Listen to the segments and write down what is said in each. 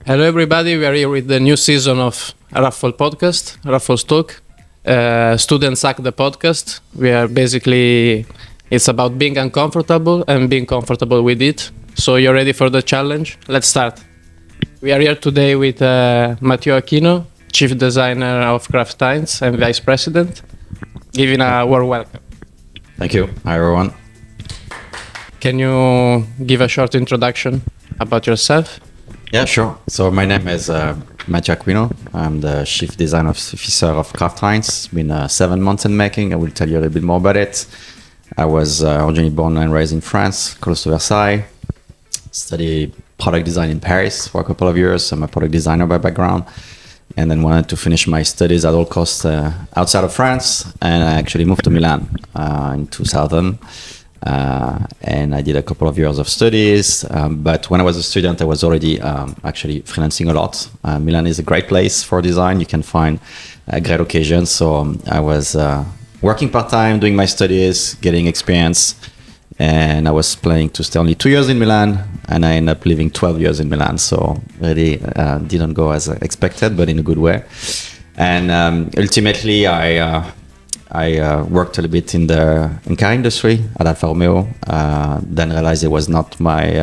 Hello, everybody. We are here with the new season of Raffles podcast, Raffles Talk. Students Hack the podcast. We are basically, it's about being uncomfortable and being comfortable with it. So you're ready for the challenge? Let's start. We are here today with Matthieu Aquino, Chief Designer of Kraft Heinz and Vice President. Giving a warm welcome. Thank you. Hi, everyone. Can you give a short introduction about yourself? Yeah, sure. So my name is Matthieu Aquino. I'm the Chief Design Officer of Kraft Heinz. It's been 7 months in making. I will tell you a little bit more about it. I was originally born and raised in France, close to Versailles. Studied product design in Paris for a couple of years. I'm a product designer by background. And then wanted to finish my studies at all costs outside of France. And I actually moved to Milan in 2000. And I did a couple of years of studies, but when I was a student, I was already actually freelancing a lot. Milan is a great place for design. You can find great occasions. So I was working part-time, doing my studies, getting experience, and I was planning to stay only 2 years in Milan, and I ended up living 12 years in Milan. So really didn't go as expected, but in a good way. And ultimately, I worked a little bit in the car industry at Alfa Romeo, then realized it was not my,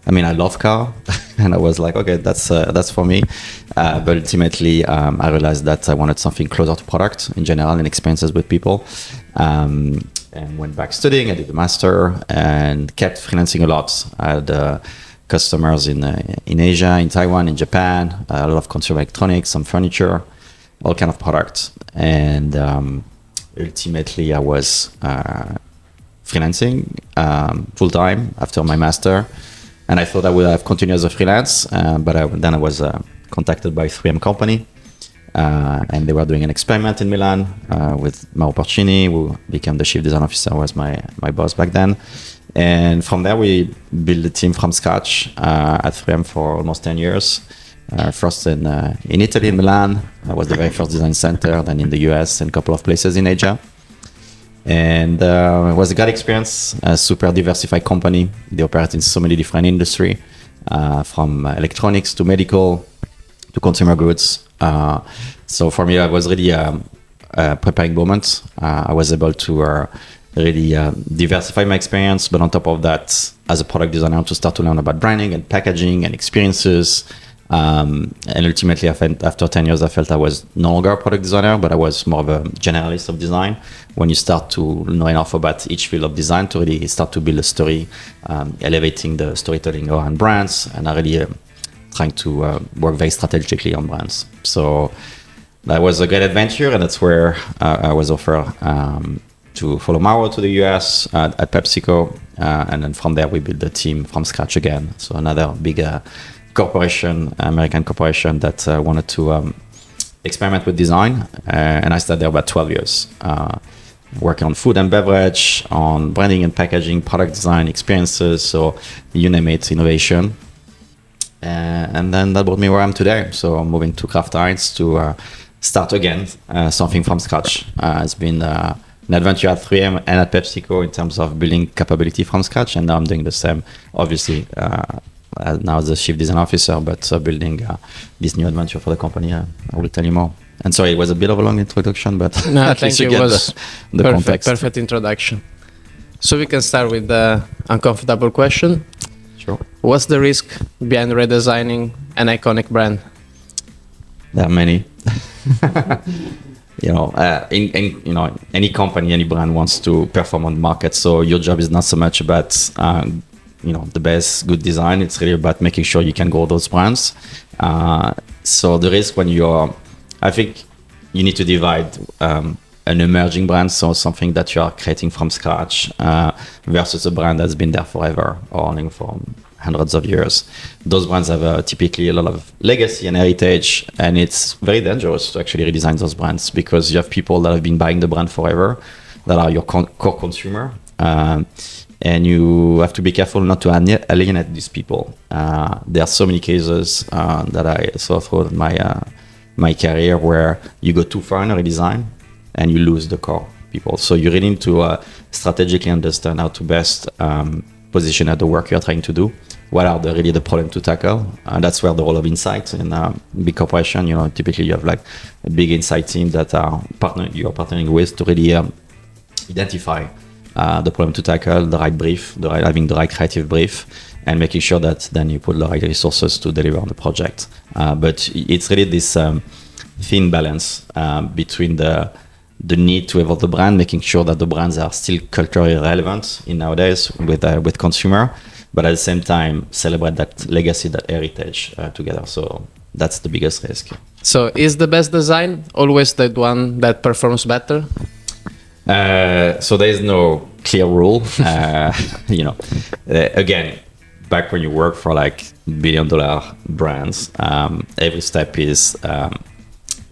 I love car and I was like, okay, that's for me. But ultimately, I realized that I wanted something closer to product in general and experiences with people. And went back studying. I did a master and kept freelancing a lot. I had customers in Asia, in Taiwan, in Japan, a lot of consumer electronics, some furniture, all kind of products. And ultimately, I was freelancing full-time after my master. And I thought I would have continued as a freelance, but then I was contacted by 3M company. And they were doing an experiment in Milan with Mauro Porcini, who became the chief design officer, was my boss back then. And from there, we built a team from scratch at 3M for almost 10 years. First in Italy, in Milan, I was the very first design center, then in the US and a couple of places in Asia. And it was a great experience, a super diversified company. They operate in so many different industries, from electronics to medical to consumer goods. So for me, it was really a preparing moment. I was able to really diversify my experience, but on top of that, as a product designer, to start to learn about branding and packaging and experiences. And ultimately, after 10 years, I felt I was no longer a product designer, but I was more of a generalist of design. When you start to know enough about each field of design to really start to build a story, elevating the storytelling around brands, and I really trying to work very strategically on brands. So that was a great adventure, and that's where I was offered to follow Mauro to the US at PepsiCo. And then from there, we built the team from scratch again. So another big corporation, American corporation that wanted to experiment with design. And I started there about 12 years, working on food and beverage, on branding and packaging, product design, experiences. So you name it, innovation. And then that brought me where I am today. So I'm moving to Kraft Heinz to start again, something from scratch. It's been an adventure at 3M and at PepsiCo in terms of building capability from scratch. And now I'm doing the same, obviously, now as a chief design officer, but building this new adventure for the company. I will tell you more. And sorry, it was a bit of a long introduction, but No, at thank least you. you It get was the context. perfect introduction. So we can start with the uncomfortable question. Sure. What's the risk behind redesigning an iconic brand? There are many. In any company, any brand wants to perform on the market. So your job is not so much about the best good design. It's really about making sure you can grow those brands. So the risk I think you need to divide an emerging brand, so something that you are creating from scratch, versus a brand that's been there forever or only for hundreds of years. Those brands have typically a lot of legacy and heritage, and it's very dangerous to actually redesign those brands because you have people that have been buying the brand forever, that are your core consumer. And you have to be careful not to alienate these people. There are so many cases that I saw throughout my career where you go too far in a redesign and you lose the core people. So you really need to strategically understand how to best position at the work you're trying to do what are really the problem to tackle. And that's where the role of insight in big corporation, typically you have like a big insight team that you're partnering with to really identify the problem to tackle, the right brief, having the right creative brief, and making sure that then you put the right resources to deliver on the project. But it's really this thin balance between the need to evolve the brand, making sure that the brands are still culturally relevant in nowadays with consumer, but at the same time celebrate that legacy, that heritage together. So that's the biggest risk. So is the best design always the one that performs better? So there is no clear rule. Again, back when you work for like $1 billion brands, every step is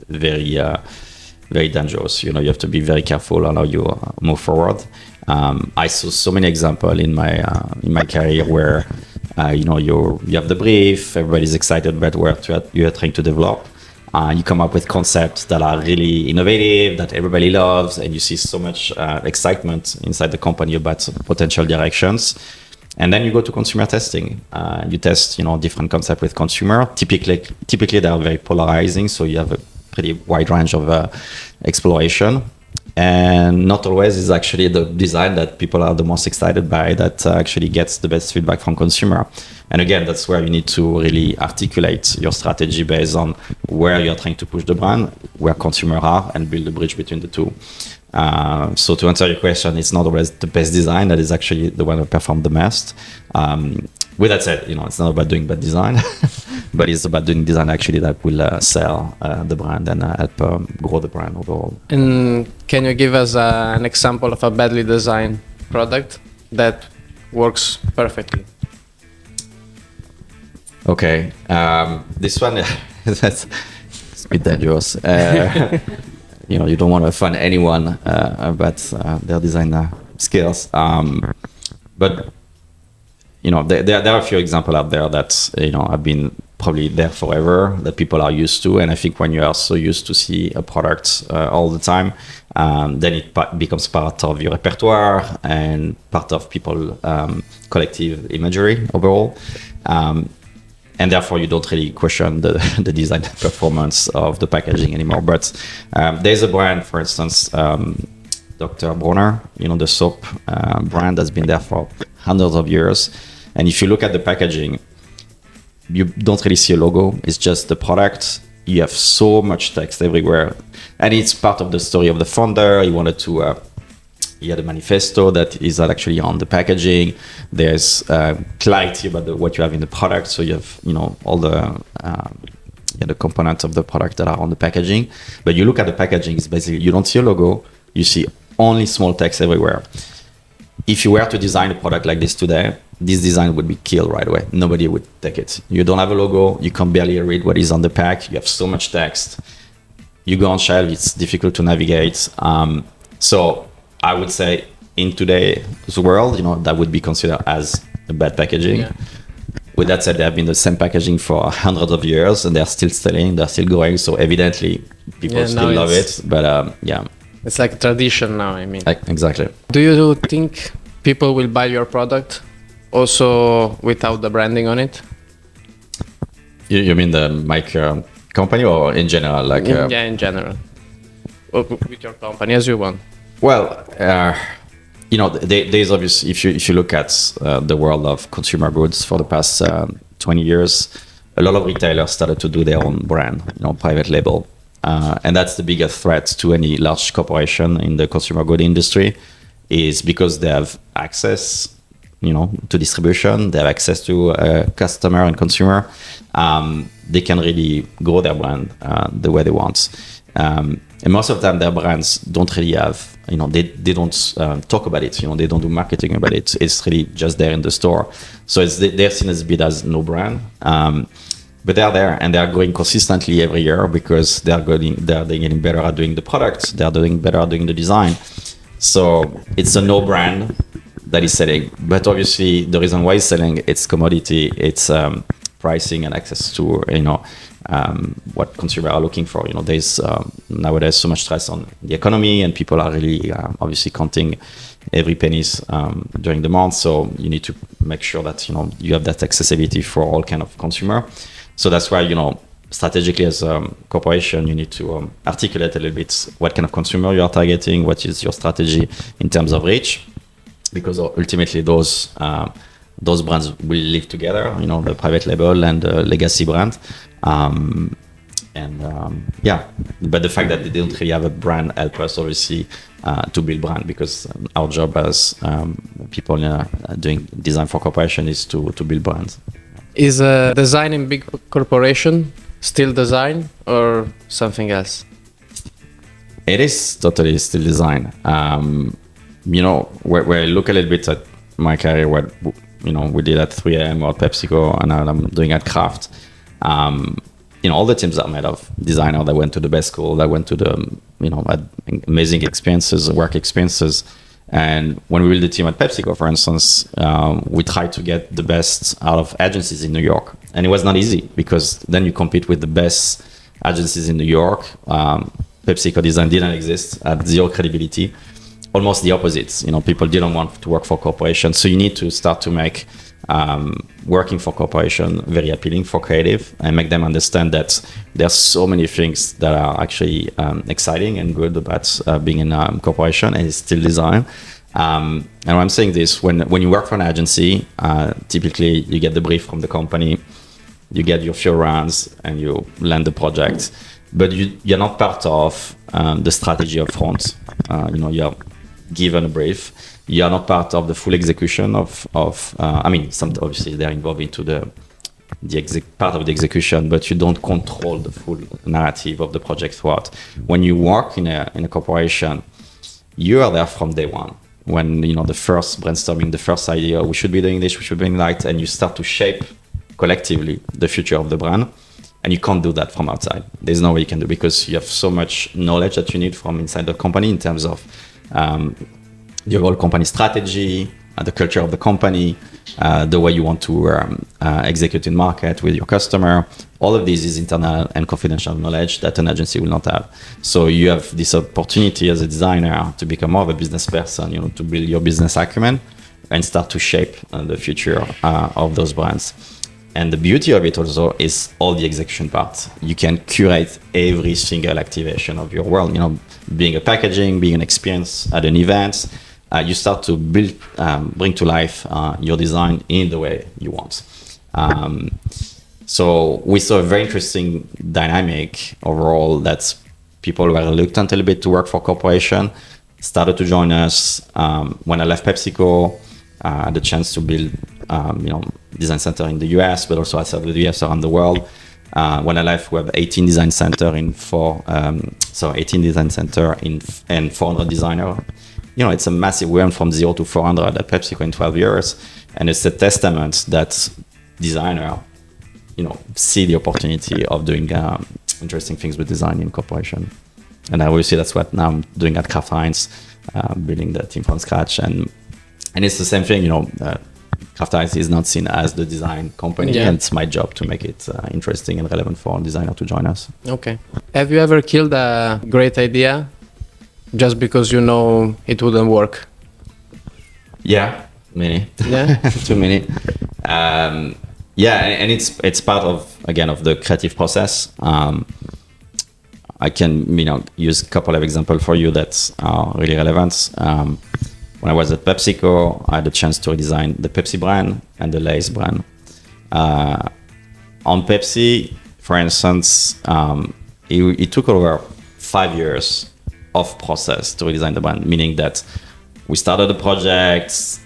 very dangerous. You have to be very careful on how you move forward. I saw so many examples in my career where you have the brief, everybody's excited about what you're trying to develop. You come up with concepts that are really innovative, that everybody loves, and you see so much excitement inside the company about potential directions. And then you go to consumer testing. You test, different concepts with consumer. Typically, they are very polarizing, so you have a pretty wide range of exploration. And not always is actually the design that people are the most excited by that actually gets the best feedback from consumer. And again, that's where you need to really articulate your strategy based on where you're trying to push the brand, where consumers are, and build a bridge between the two. So to answer your question, it's not always the best design that is actually the one that performs the best. With that said, it's not about doing bad design, but it's about doing design actually that will sell the brand and help grow the brand overall. And can you give us an example of a badly designed product that works perfectly? Okay, this one that's a bit dangerous. You don't want to offend anyone about their design skills, but there are a few examples out there that have been probably there forever that people are used to, and I think when you are so used to see a product all the time, then it becomes part of your repertoire and part of people collective imagery overall. And therefore, you don't really question the design performance of the packaging anymore. But there's a brand, for instance, Dr. Bronner, the soap brand that's been there for hundreds of years. And if you look at the packaging, you don't really see a logo. It's just the product. You have so much text everywhere. And it's part of the story of the founder. He wanted to... He had a manifesto that is actually on the packaging. There's clarity about what you have in the product. So you have, all the components of the product that are on the packaging. But you look at the packaging, it's basically, you don't see a logo. You see only small text everywhere. If you were to design a product like this today, this design would be killed right away. Nobody would take it. You don't have a logo. You can barely read what is on the pack. You have so much text. You go on shelf, it's difficult to navigate. So I would say in today's world, that would be considered as a bad packaging. Yeah. With that said, they have been the same packaging for hundreds of years and they're still selling, they're still growing. So evidently people still love it. But it's like a tradition now, I mean. Exactly. Do you think people will buy your product also without the branding on it? You mean the mic company or in general? Yeah, in general. Or with your company, as you want. Well, there's obviously, if you look at the world of consumer goods for the past 20 years, a lot of retailers started to do their own brand, private label. And that's the biggest threat to any large corporation in the consumer good industry is because they have access, to distribution, they have access to customer and consumer. They can really grow their brand the way they want. And most of the time, their brands don't really have, they don't talk about it. They don't do marketing about it. It's really just there in the store. So they're seen as a bit as no brand. But they're there and they're growing consistently every year because they're getting better at doing the product. They're doing better at doing the design. So it's a no brand that is selling. But obviously, the reason why it's selling, it's commodity, it's pricing and access to, what consumers are looking for. There's nowadays so much stress on the economy, and people are really obviously counting every pennies during the month. So you need to make sure that you have that accessibility for all kind of consumer. So that's why strategically as a corporation, you need to articulate a little bit what kind of consumer you are targeting, what is your strategy in terms of reach, because ultimately those brands will live together, the private label and the legacy brand. But the fact that they don't really have a brand help us obviously to build brand, because our job as people doing design for corporation is to build brands. Is design in big corporation still design or something else? It is totally still design. Where I look a little bit at my career, what we did at 3M or PepsiCo, and now I'm doing at Kraft. All the teams are made of designers that went to the best school, that went to the had amazing experiences, work experiences. And when we built the team at PepsiCo, for instance, we tried to get the best out of agencies in New York, and it was not easy, because then you compete with the best agencies in New York. PepsiCo design didn't exist, had zero credibility. Almost the opposite. People didn't want to work for corporations. So you need to start to make working for corporation very appealing for creative, and make them understand that there's so many things that are actually exciting and good about being in a corporation, and it's still design. And when I'm saying this, when you work for an agency, typically you get the brief from the company, you get your few rounds, and you land the project. But you're not part of the strategy up front. You're given a brief. You are not part of the full execution of some obviously they're involved into the part of the execution, but you don't control the full narrative of the project throughout. When you work in a corporation, you are there from day one. When the first brainstorming, the first idea, we should be doing this, we should be doing that, and you start to shape collectively the future of the brand. And you can't do that from outside. There's no way you can do, because you have so much knowledge that you need from inside the company in terms of the whole company strategy, the culture of the company, the way you want to execute in market with your customer. All of this is internal and confidential knowledge that an agency will not have. So you have this opportunity as a designer to become more of a business person, to build your business acumen and start to shape the future of those brands. And the beauty of it also is all the execution part. You can curate every single activation of your world. Being a packaging, being an experience at an event, you start to build, bring to life your design in the way you want. So we saw a very interesting dynamic overall, that people were reluctant a little bit to work for corporation, started to join us. When I left PepsiCo, I had the chance to build design center in the US, but also outside of the US, around the world. When I left, we have 18 design center and 400 designer. It's a massive. We went from 0 to 400 at PepsiCo in 12 years, and it's a testament that designer, see the opportunity of doing interesting things with design in corporation. And I obviously that's what now I'm doing at Kraft Heinz, building the team from scratch, and it's the same thing. Kraft Heinz is not seen as the design company, and it's my job to make it interesting and relevant for a designer to join us. Okay. Have you ever killed a great idea just because it wouldn't work? Yeah, many. Yeah, too many. And it's part of the creative process. I can use a couple of examples for you that are really relevant. When I was at PepsiCo, I had a chance to redesign the Pepsi brand and the Lay's brand. On Pepsi, for instance, it took over 5 years of process to redesign the brand, meaning that we started the project,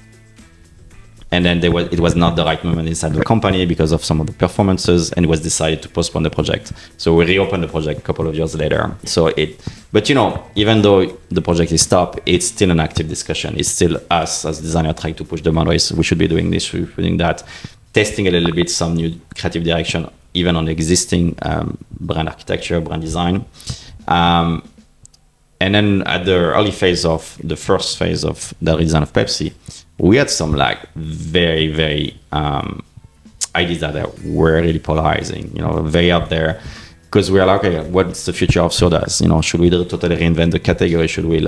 and then it was not the right moment inside the company because of some of the performances, and it was decided to postpone the project. So we reopened the project a couple of years later. But even though the project is stopped, it's still an active discussion. It's still us as designers trying to push the boundaries. We should be doing this, we should be doing that, testing a little bit some new creative direction, even on existing brand architecture, brand design. And then at the first phase of the redesign of Pepsi, we had some very, very ideas that were really polarizing, very out there. Because we are like, okay, what's the future of sodas? Should we totally reinvent the category? Should we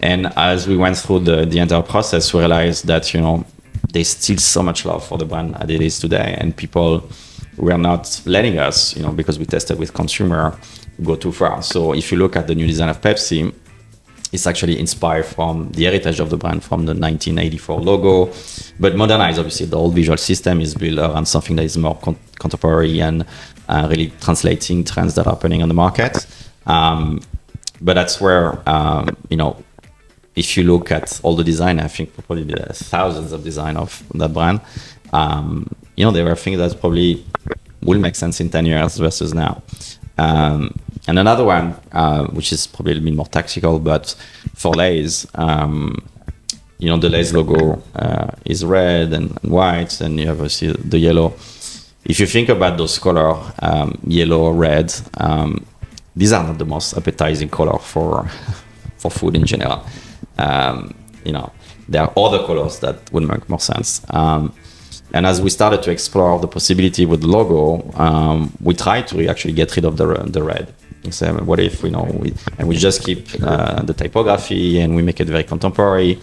And as we went through the entire process, we realized that, there's still so much love for the brand as it is today. And people were not letting us, because we tested with consumer, go too far. So if you look at the new design of Pepsi, it's actually inspired from the heritage of the brand, from the 1984 logo, but modernized. Obviously, the whole visual system is built around something that is more contemporary and really translating trends that are happening on the market. But that's where, if you look at all the design, I think probably the thousands of design of that brand, there were things that probably will make sense in 10 years versus now. And another one, which is probably a little bit more tactical, but for Lay's, the Lay's logo is red and white, and you have obviously the yellow. If you think about those colors, yellow, red, these are not the most appetizing color for food in general. There are other colors that would make more sense. And as we started to explore the possibility with the logo, we tried to actually get rid of the red. So what if we just keep the typography and we make it very contemporary,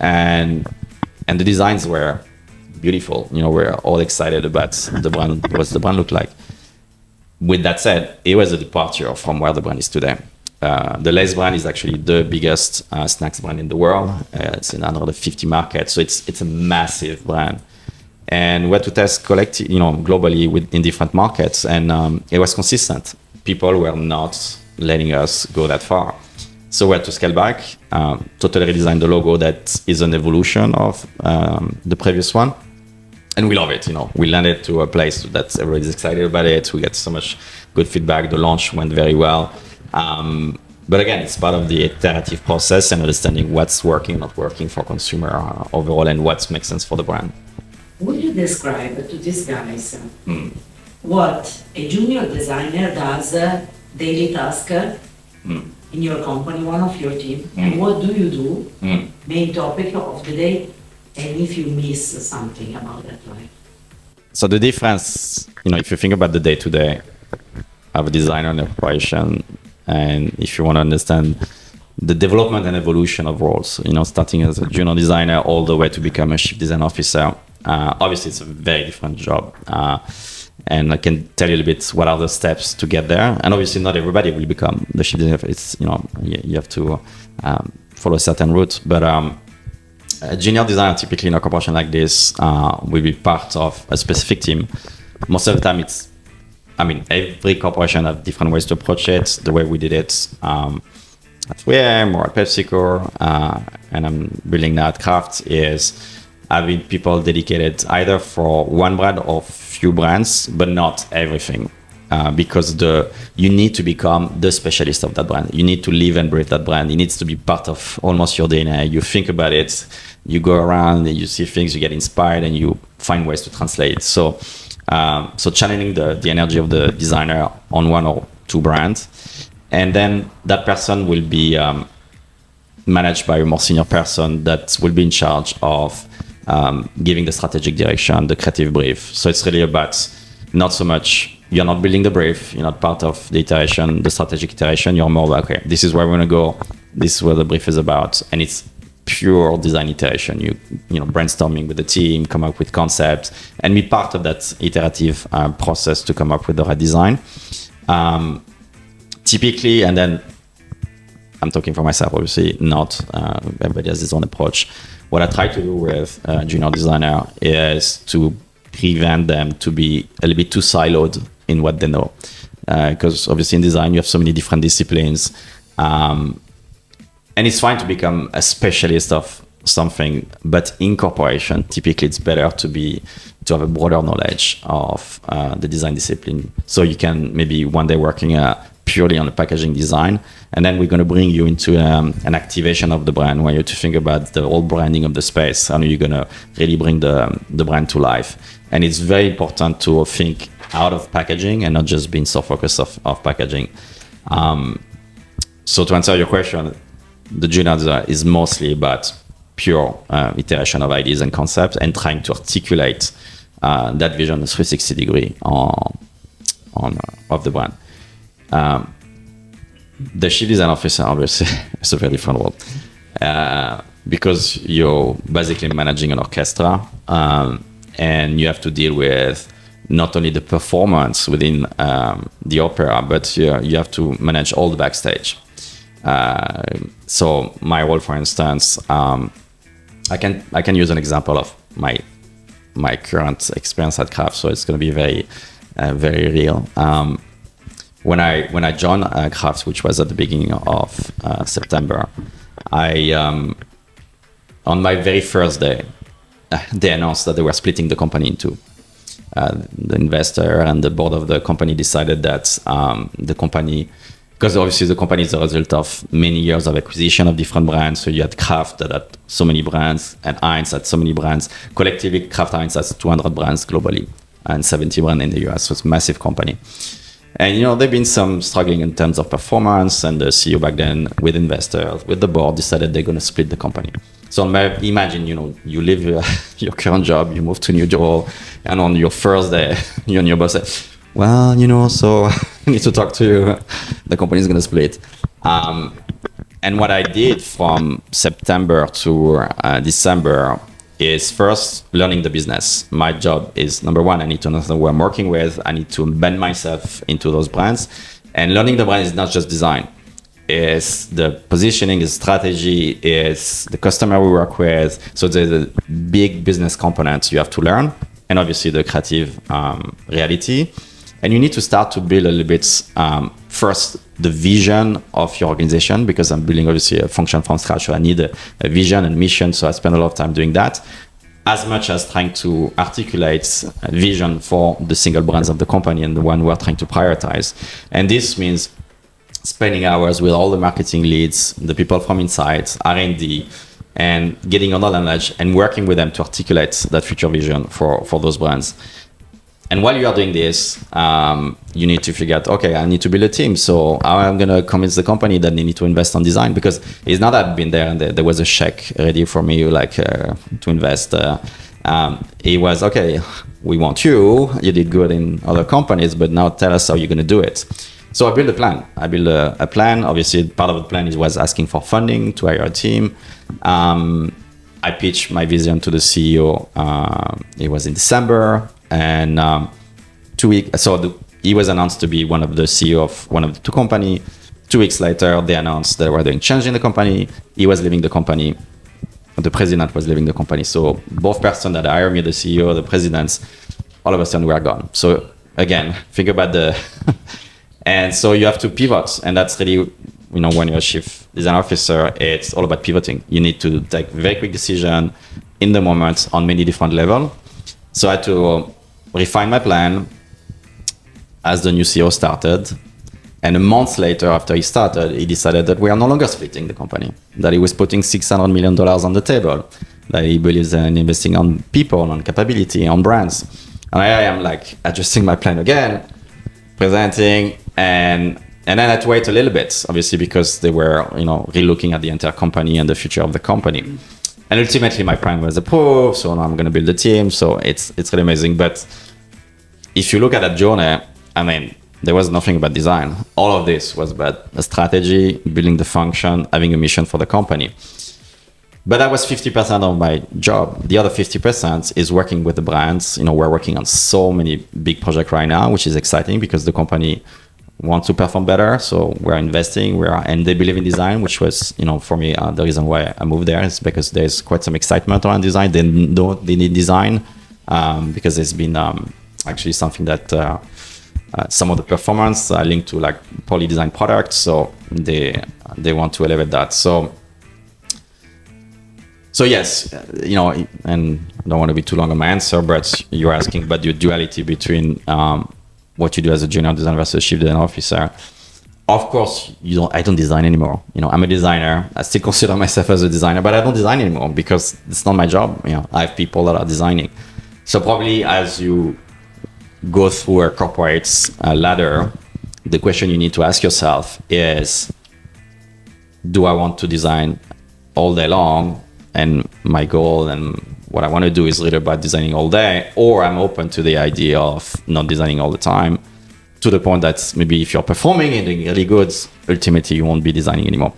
and the designs were beautiful. We're all excited about the brand, what the brand looked like. With that said, it was a departure from where the brand is today. The Lay's brand is actually the biggest snacks brand in the world. It's in another 50 markets, so it's a massive brand. And we had to test globally in different markets, and it was consistent. People were not letting us go that far. So we had to scale back, totally redesign the logo that is an evolution of the previous one. And we love it, We landed to a place that everybody's excited about it. We get so much good feedback. The launch went very well. But again, it's part of the iterative process and understanding what's working, not working for consumer overall, and what makes sense for the brand. Would you describe to these guys what a junior designer does daily task in your company, one of your team, and what do you do, main topic of the day, and if you miss something about that life? So the difference, if you think about the day-to-day of a designer and operation, and if you want to understand the development and evolution of roles, starting as a junior designer all the way to become a chief design officer, obviously it's a very different job. And I can tell you a little bit what are the steps to get there. And obviously not everybody will become the chief designer. It's, you have to follow a certain route. But a junior designer typically in a corporation like this will be part of a specific team. Most of the time every corporation has different ways to approach it. The way we did it at 3M or at PepsiCo, and I'm building now at Kraft, is having people dedicated either for one brand or few brands, but not everything. Because you need to become the specialist of that brand. You need to live and breathe that brand. It needs to be part of almost your DNA. You think about it, you go around, and you see things, you get inspired, and you find ways to translate. So channeling the energy of the designer on one or two brands, and then that person will be managed by a more senior person that will be in charge of giving the strategic direction, the creative brief. So it's really about not so much, you're not building the brief, you're not part of the iteration, the strategic iteration, you're more like, okay, this is where we're going to go, this is what the brief is about, and it's pure design iteration. You brainstorming with the team, come up with concepts, and be part of that iterative process to come up with the right design. Typically, and then I'm talking for myself, obviously, not everybody has his own approach. What I try to do with a junior designer is to prevent them to be a little bit too siloed in what they know. Because obviously in design, you have so many different disciplines. And it's fine to become a specialist of something, but in corporation, typically it's better to have a broader knowledge of the design discipline. So you can maybe one day working purely on the packaging design, and then we're going to bring you into an activation of the brand where you have to think about the whole branding of the space. How are you going to really bring the brand to life? And it's very important to think out of packaging and not just being so focused of packaging. So to answer your question, the junior design is mostly about pure iteration of ideas and concepts and trying to articulate that vision, a 360 degree of the brand. The chief design officer, obviously, is a very different role because you're basically managing an orchestra, and you have to deal with not only the performance within the opera, but you have to manage all the backstage. So my role, for instance, I can use an example of my current experience at Kraft, so it's going to be very real. When I joined Kraft, which was at the beginning of September, on my very first day, they announced that they were splitting the company in two. The investor and the board of the company decided that the company, because obviously the company is a result of many years of acquisition of different brands. So you had Kraft that had so many brands, and Heinz had so many brands. Collectively, Kraft Heinz has 200 brands globally and 70 brands in the US. So it's a massive company. And, there've been some struggling in terms of performance, and the CEO back then with investors, with the board, decided they're going to split the company. So imagine, you leave your current job, you move to a new role, and on your first day, you and your boss say, well, so I need to talk to you. The company is going to split. And what I did from September to December is first learning the business. My job is, number one, I need to understand who I'm working with. I need to embed myself into those brands. And learning the brand is not just design. It's the positioning, is strategy, is the customer we work with. So there's a big business component you have to learn, and obviously the creative reality. And you need to start to build a little bit first the vision of your organization, because I'm building obviously a function from scratch. So I need a vision and mission. So I spend a lot of time doing that, as much as trying to articulate a vision for the single brands of the company and the one we're trying to prioritize. And this means spending hours with all the marketing leads, the people from inside, R&D, and getting on knowledge and working with them to articulate that future vision for those brands. And while you are doing this, you need to figure out, okay, I need to build a team. So I'm going to convince the company that they need to invest on design, because it's not that I've been there and there was a check ready for me, to invest. It was, okay, we want you. You did good in other companies, but now tell us how you're going to do it. So I built a plan. A plan. Obviously, part of the plan was asking for funding to hire a team. I pitched my vision to the CEO. It was in December. And 2 weeks, so he was announced to be one of the CEO of one of the two companies. 2 weeks later, they announced they were doing change in the company. He was leaving the company. The president was leaving the company. So both persons that hired me, the CEO, the presidents, all of a sudden were gone. So again, think about and so you have to pivot. And that's really, when you're a chief design officer, it's all about pivoting. You need to take very quick decision in the moment on many different levels. So I had to refine my plan as the new CEO started. And a month later, after he started, he decided that we are no longer splitting the company, that he was putting $600 million on the table, that he believes in investing on people, on capability, on brands. And I am adjusting my plan again, presenting, and then I had to wait a little bit, obviously, because they were, re-looking at the entire company and the future of the company. And ultimately, my plan was approved, so now I'm going to build a team. So it's really amazing. But if you look at that journey, there was nothing about design. All of this was about a strategy, building the function, having a mission for the company. But that was 50% of my job. The other 50% is working with the brands. We're working on so many big projects right now, which is exciting because the company wants to perform better. So we're investing, and they believe in design, which was, for me, the reason why I moved there is because there's quite some excitement around design. They know they need design because there's been actually something that some of the performance are linked to poorly designed products. So they want to elevate that. So yes, and I don't want to be too long on my answer, but you're asking about the duality between what you do as a junior designer versus chief design officer. Of course, I don't design anymore. I'm a designer. I still consider myself as a designer, but I don't design anymore because it's not my job. I have people that are designing. So probably as you go through a corporate ladder, the question you need to ask yourself is, do I want to design all day long? And my goal and what I want to do is really about designing all day, or I'm open to the idea of not designing all the time, to the point that maybe if you're performing and doing really good, ultimately you won't be designing anymore.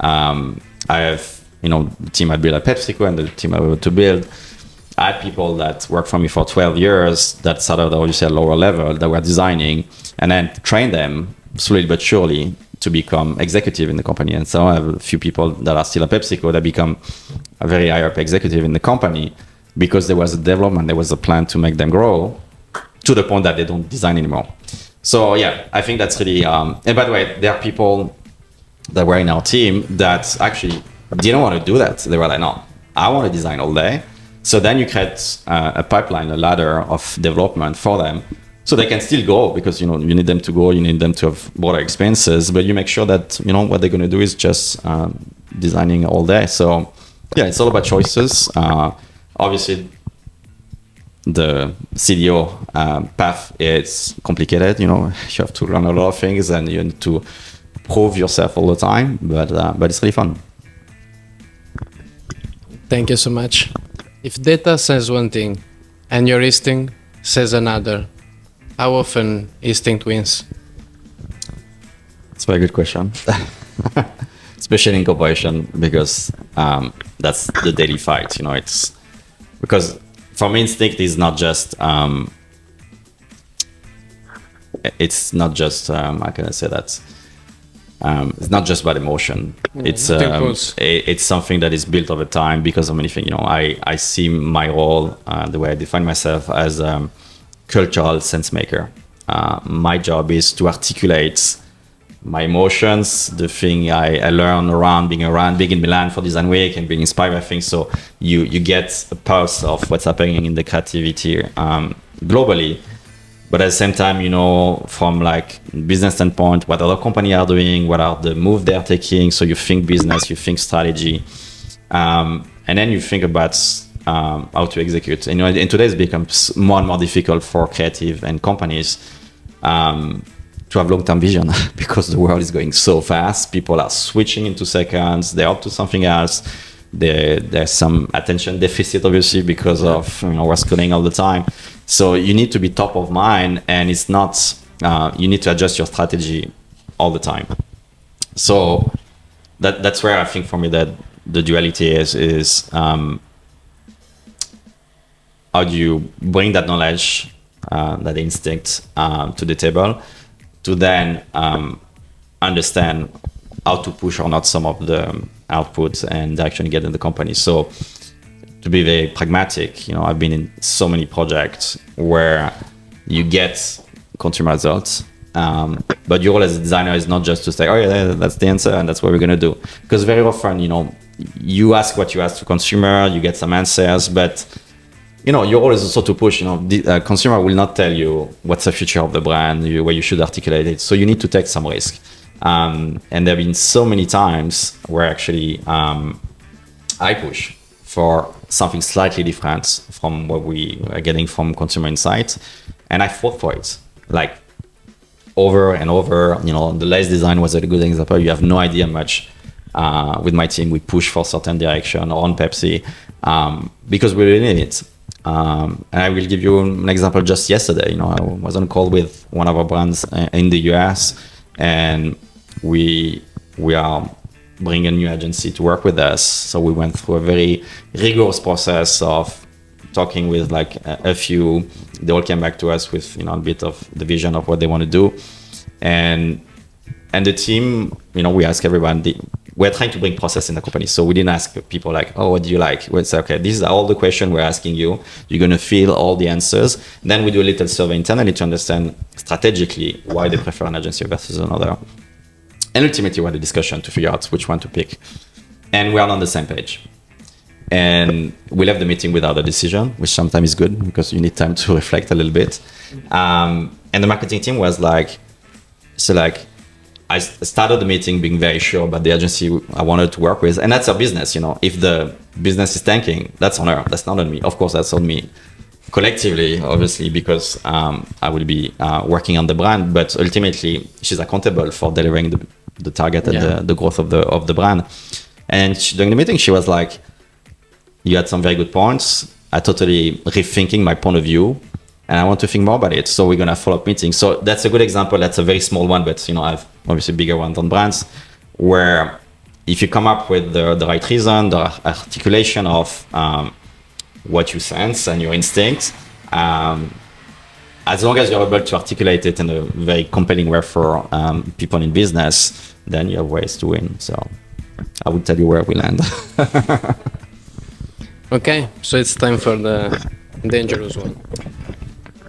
I have, the team I built at PepsiCo and the team I want to build. I had people that worked for me for 12 years that started obviously at lower level that were designing, and then trained them slowly but surely to become executive in the company. And so I have a few people that are still at PepsiCo that become a very high up executive in the company because there was a development, there was a plan to make them grow to the point that they don't design anymore. So yeah, I think that's really, and by the way, there are people that were in our team that actually didn't want to do that. They were like, no, I want to design all day. So then you create a pipeline, a ladder of development for them, so they can still go, because you need them to go, you need them to have broader expenses, but you make sure that what they're going to do is just designing all day. So yeah, it's all about choices. Obviously, the CDO path is complicated. You have to learn a lot of things and you need to prove yourself all the time, but it's really fun. Thank you so much. If data says one thing and your instinct says another, how often instinct wins? That's a very good question. Especially in corporation, because that's the daily fight. It's because for me, instinct is not just how can I say that? It's not just about emotion. It's something that is built over time because of many things. I see my role, the way I define myself, as a cultural sense maker. My job is to articulate my emotions, the thing I learn being in Milan for Design Week and being inspired by things. So you get a pulse of what's happening in the creativity globally. But at the same time, from like business standpoint, what other companies are doing, what are the moves they're taking. So you think business, you think strategy, and then you think about how to execute. And today it becomes more and more difficult for creative and companies to have long-term vision because the world is going so fast. People are switching into seconds. They're up to something else. There's some attention deficit, obviously, because of what's going all the time. So you need to be top of mind, and it's not. You need to adjust your strategy all the time. So that's where I think for me that the duality is how do you bring that knowledge, that instinct to the table, to then understand how to push or not some of the outputs and actually get in the company. So to be very pragmatic, I've been in so many projects where you get consumer results, but your role as a designer is not just to say, oh yeah, that's the answer and that's what we're going to do. Because very often, you ask what you ask to consumer, you get some answers, but your role is also to push. The consumer will not tell you what's the future of the brand, where you should articulate it. So you need to take some risk. And there have been so many times where actually I push for something slightly different from what we are getting from consumer insight, and I fought for it like over and over. The lace design was a good example. You have no idea much. With my team, we push for certain direction on Pepsi because we really need it. And I will give you an example. Just yesterday, I was on a call with one of our brands in the US, and we are bringing a new agency to work with us. So we went through a very rigorous process of talking with like a few. They all came back to us with a bit of the vision of what they want to do, and the team. We ask everyone. We're trying to bring process in the company. So we didn't ask people like, oh, what do you like? We say, okay, these are all the questions we're asking you. You're going to fill all the answers. Then we do a little survey internally to understand strategically why they prefer an agency versus another. And ultimately, we had a discussion to figure out which one to pick. And we are on the same page. And we left the meeting without a decision, which sometimes is good because you need time to reflect a little bit. And the marketing team was like, I started the meeting being very sure about the agency I wanted to work with. And that's our business. If the business is tanking, that's on her. That's not on me. Of course, that's on me collectively, obviously, because I will be working on the brand. But ultimately, she's accountable for delivering the target and the growth of the brand. And during the meeting, she was like, you had some very good points. I totally rethinking my point of view, and I want to think more about it. So we're gonna follow up meetings. So that's a good example. That's a very small one, but I've obviously bigger ones on brands, where if you come up with the right reason, the articulation of what you sense and your instincts, as long as you're able to articulate it in a very compelling way for people in business, then you have ways to win. So I would tell you where we land. Okay, so it's time for the dangerous one.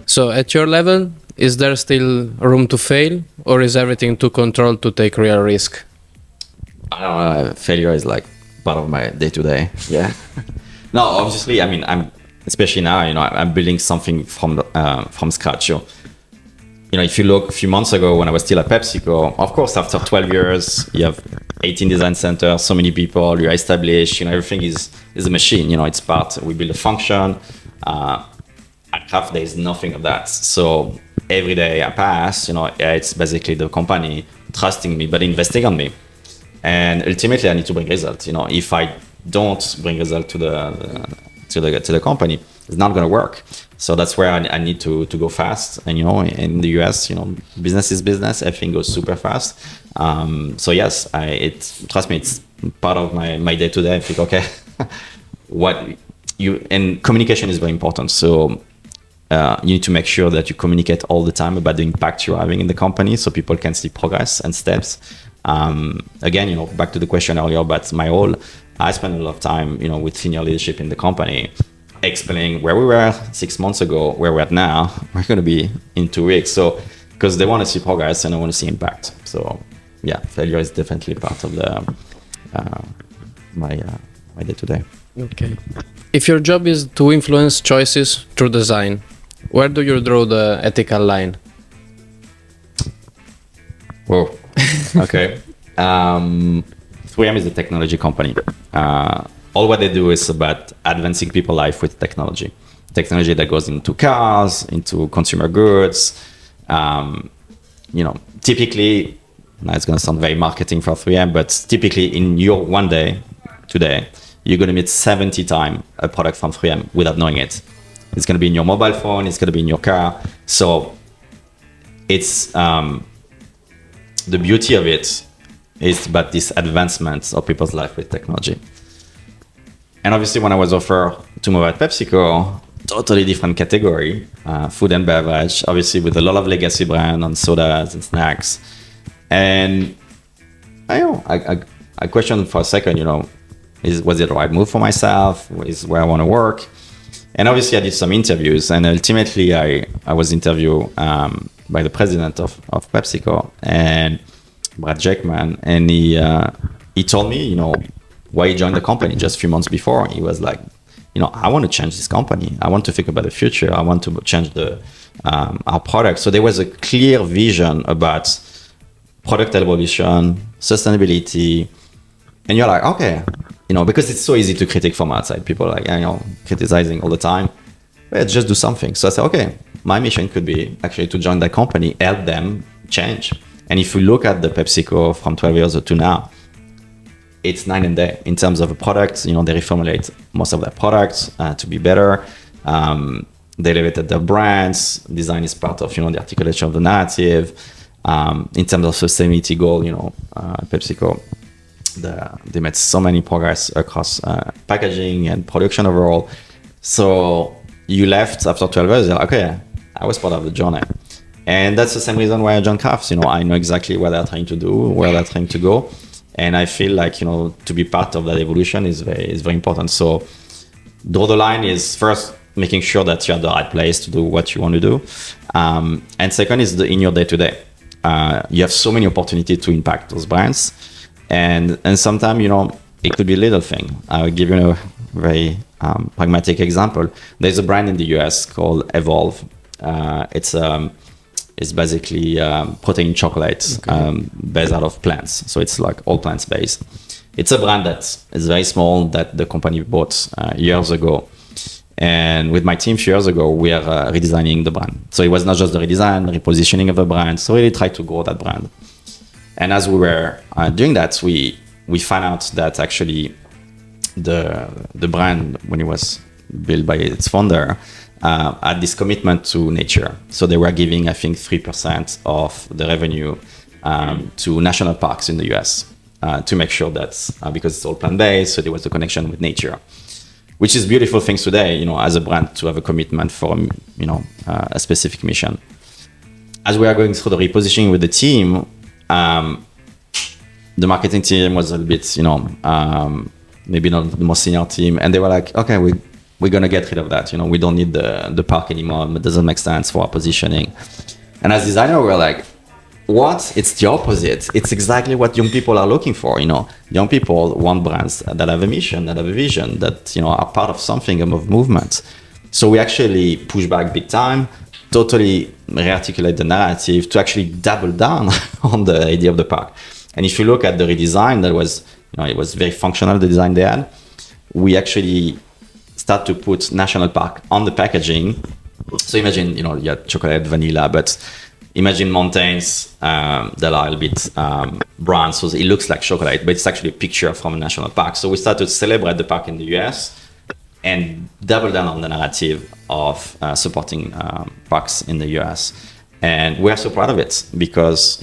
So at your level, is there still room to fail, or is everything too controlled to take real risk? I don't know. Failure is like part of my day-to-day. Yeah. No, obviously, I mean, I'm especially now. I'm building something from scratch. If you look a few months ago when I was still at PepsiCo, of course, after 12 years, you have 18 design centers, so many people, you're established. Everything is a machine. It's part. We build a function. At Kraft, there is nothing of that. So every day I pass, it's basically the company trusting me, but investing on me. And ultimately, I need to bring results. If I don't bring result to the company, it's not going to work. So that's where I need to go fast. And in the US, business is business. Everything goes super fast. So yes, trust me, it's part of my day to day. I think, okay, and communication is very important. So you need to make sure that you communicate all the time about the impact you're having in the company, so people can see progress and steps. Again, back to the question earlier about my role, I spend a lot of time, with senior leadership in the company, explaining where we were 6 months ago, where we're at now, we're going to be in 2 weeks. So, because they want to see progress and they want to see impact. So, yeah, failure is definitely part of my day to day. Okay. If your job is to influence choices through design, where do you draw the ethical line? Whoa. Okay. 3M is a technology company. All what they do is about advancing people's life with technology. Technology that goes into cars, into consumer goods. Typically, now it's going to sound very marketing for 3M, but typically in your one day, today, you're going to meet 70 times a product from 3M without knowing it. It's going to be in your mobile phone. It's going to be in your car. So it's the beauty of it is about this advancement of people's life with technology. And obviously, when I was offered to move at PepsiCo, totally different category, food and beverage, obviously with a lot of legacy brand on sodas and snacks. And I questioned for a second, was it the right move for myself? Is where I want to work? And obviously I did some interviews, and ultimately I was interviewed by the president of PepsiCo, and Brad Jackman, and he told me, why he joined the company just a few months before. He was like, I want to change this company. I want to think about the future. I want to change our product. So there was a clear vision about product evolution, sustainability, and you're like, okay, because it's so easy to critique from outside. People are like, criticizing all the time. Let's just do something. So I said, okay, my mission could be actually to join that company, help them change. And if you look at the PepsiCo from 12 years to now, it's night and day in terms of a product. They reformulate most of their products to be better. They elevated their brands. Design is part of, the articulation of the narrative. In terms of sustainability goal, PepsiCo, they made so many progress across packaging and production overall. So you left after 12 years, you're like, okay, I was part of the journey. And that's the same reason why I joined Kraft. I know exactly what they're trying to do, where they're trying to go. And I feel like, to be part of that evolution is very important. So draw the line is first making sure that you're at the right place to do what you want to do. And second is in your day-to-day. You have so many opportunities to impact those brands. And sometimes, it could be a little thing. I'll give you a very pragmatic example. There's a brand in the US called Evolve. It's basically protein chocolate based out of plants. So it's like all plants based. It's a brand that is very small that the company bought years ago. And with my team a few years ago, we are redesigning the brand. So it was not just the redesign, the repositioning of the brand. So we really tried to grow that brand. And as we were doing that, we found out that actually the brand, when it was built by its founder, had this commitment to nature. So they were giving, I think, 3% of the revenue to national parks in the US to make sure that, because it's all plant-based, so there was the connection with nature, which is beautiful things today, as a brand to have a commitment for, a specific mission. As we are going through the repositioning with the team, the marketing team was a little bit, maybe not the most senior team, and they were like, okay, we're gonna get rid of that. We don't need the park anymore. It doesn't make sense for our positioning. And as designer, we're like, what? It's the opposite. It's exactly what young people are looking for. Young people want brands that have a mission, that have a vision, that are part of something, of movement. So we actually push back big time, totally rearticulate the narrative to actually double down on the idea of the park. And if you look at the redesign, that was, it was very functional, the design they had. We actually start to put national park on the packaging. So imagine, you had chocolate, vanilla, but imagine mountains that are a little bit brown, so it looks like chocolate, but it's actually a picture from a national park. So we started to celebrate the park in the US and double down on the narrative of supporting parks in the US. And we're so proud of it because,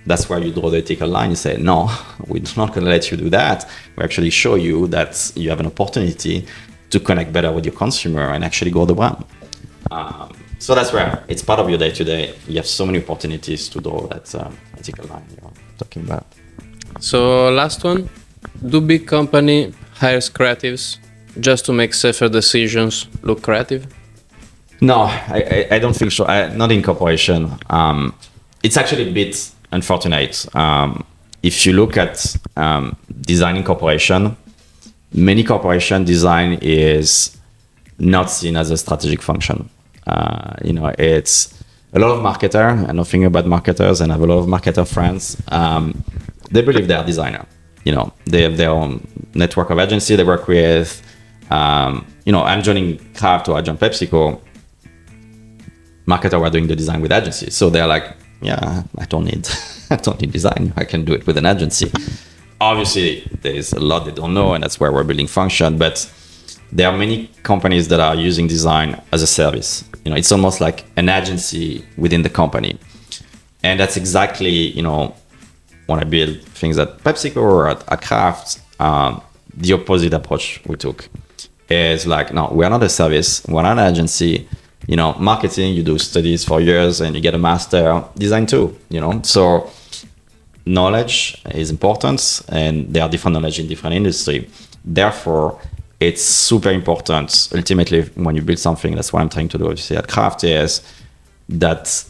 that's where you draw the ethical line. You say, no, we're not going to let you do that. We actually show you that you have an opportunity to connect better with your consumer and actually grow the brand. So that's where it's part of your day-to-day. You have so many opportunities to draw that ethical line you're talking about. So last one, do big company hires creatives just to make safer decisions look creative? No, I don't think so. Not in corporation. It's actually a bit unfortunate. If you look at designing corporation, many corporation design is not seen as a strategic function. It's a lot of marketer. I know thing about marketers, and I have a lot of marketer friends. They believe they are designer. They have their own network of agency they work with. I'm joining Kraft or I joined PepsiCo. Marketer were doing the design with agencies, so they're like, yeah, I don't need design. I can do it with an agency. Obviously, there's a lot they don't know, and that's where we're building function. But there are many companies that are using design as a service. It's almost like an agency within the company. And that's exactly, when I build things at PepsiCo or at Kraft, the opposite approach we took is like, no, we're not a service. We're not an agency. Marketing, you do studies for years and you get a master. Design too, So knowledge is important, and there are different knowledge in different industry. Therefore, it's super important. Ultimately, when you build something, that's what I'm trying to do. Obviously, at Kraft is that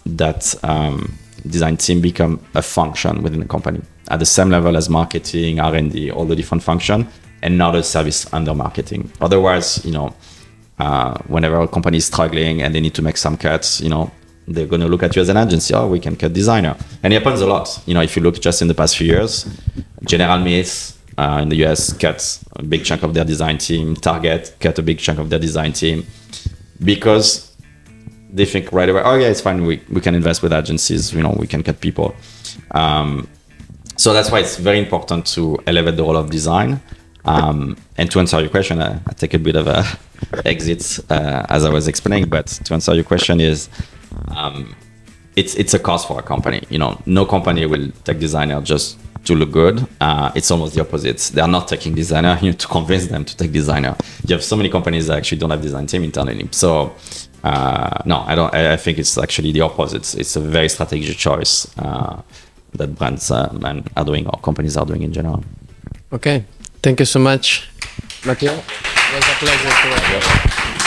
design team become a function within the company at the same level as marketing, R&D, all the different function, and not a service under marketing. Otherwise, whenever a company is struggling and they need to make some cuts, they're going to look at you as an agency. Oh, we can cut designer, and it happens a lot. If you look just in the past few years, General Mills in the US cut a big chunk of their design team. Target cut a big chunk of their design team because they think right away, oh yeah, it's fine. We can invest with agencies. We can cut people. So that's why it's very important to elevate the role of design. And to answer your question, I take a bit of a exit as I was explaining. But to answer your question is, it's a cost for a company. No company will take designer just to look good. It's almost the opposite. They are not taking designer. You need to convince them to take designer. You have so many companies that actually don't have design team internally. So no, I don't. I think it's actually the opposite. It's a very strategic choice that brands are doing, or companies are doing in general. Okay, thank you so much, Matthieu. It was a pleasure to work with you.